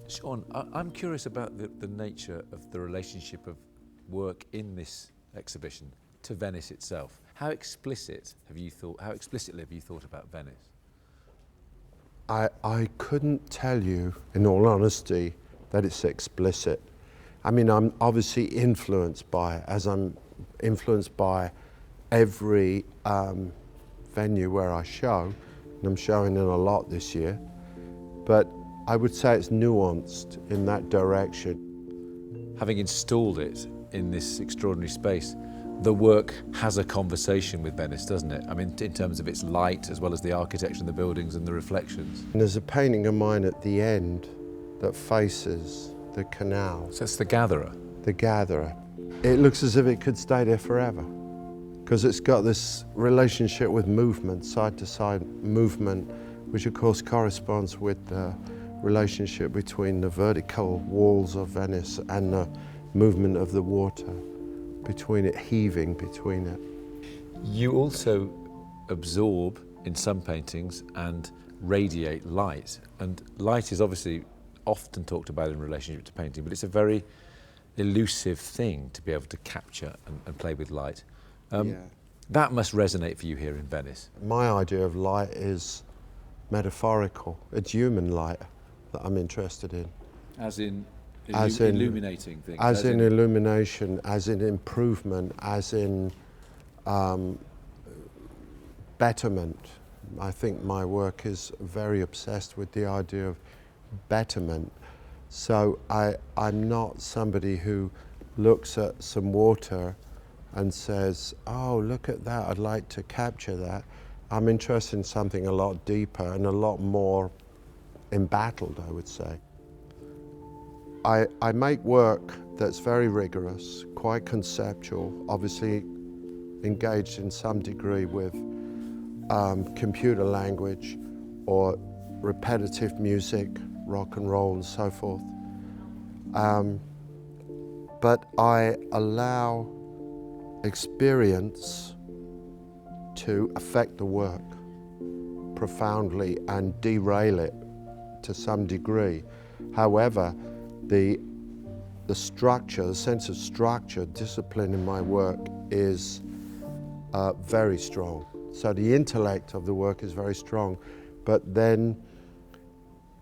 Sean, I'm curious about the nature of the relationship of work in this exhibition to Venice itself. How explicitly have you thought about Venice? I couldn't tell you, in all honesty, that it's explicit. I mean, I'm obviously influenced by it, as I'm influenced by every venue where I show, and I'm showing in a lot this year, but I would say it's nuanced in that direction. Having installed it in this extraordinary space, the work has a conversation with Venice, doesn't it? I mean, in terms of its light, as well as the architecture and the buildings and the reflections. And there's a painting of mine at the end that faces the canal. So it's the Gatherer. The Gatherer. It looks as if it could stay there forever, because it's got this relationship with movement, side-to-side movement, which of course corresponds with the relationship between the vertical walls of Venice and the movement of the water, between it, heaving between it. You also absorb in some paintings and radiate light, and light is obviously often talked about in relationship to painting, but it's a very elusive thing to be able to capture and play with light. That must resonate for you here in Venice. My idea of light is metaphorical. It's human light that I'm interested in. As in illuminating things? As in illumination, as in improvement, as in betterment. I think my work is very obsessed with the idea of betterment. So I'm not somebody who looks at some water and says, oh, look at that, I'd like to capture that. I'm interested in something a lot deeper and a lot more embattled, I would say. I make work that's very rigorous, quite conceptual, obviously engaged in some degree with computer language or repetitive music, rock and roll and so forth. But I allow experience to affect the work profoundly and derail it to some degree. However, the structure, the sense of structure, discipline in my work is very strong. So the intellect of the work is very strong, but then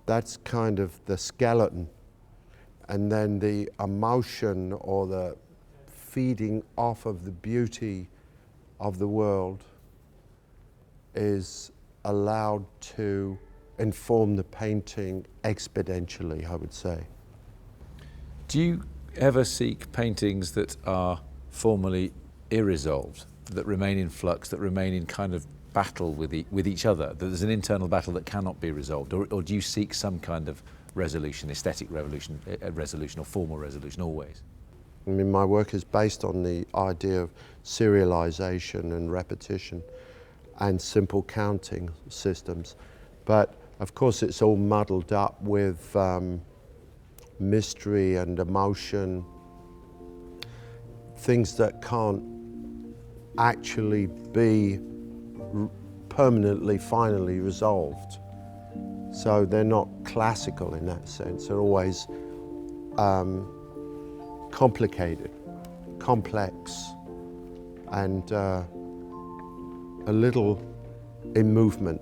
that's kind of the skeleton. And then the emotion or the feeding off of the beauty of the world is allowed to inform the painting exponentially, I would say. Do you ever seek paintings that are formally irresolved, that remain in flux, that remain in kind of battle with each other, that there's an internal battle that cannot be resolved, or do you seek some kind of resolution, aesthetic resolution or formal resolution always? I mean, my work is based on the idea of serialization and repetition and simple counting systems. But of course it's all muddled up with mystery and emotion, things that can't actually be permanently, finally resolved. So they're not classical in that sense. They're always complicated, complex, and a little in movement.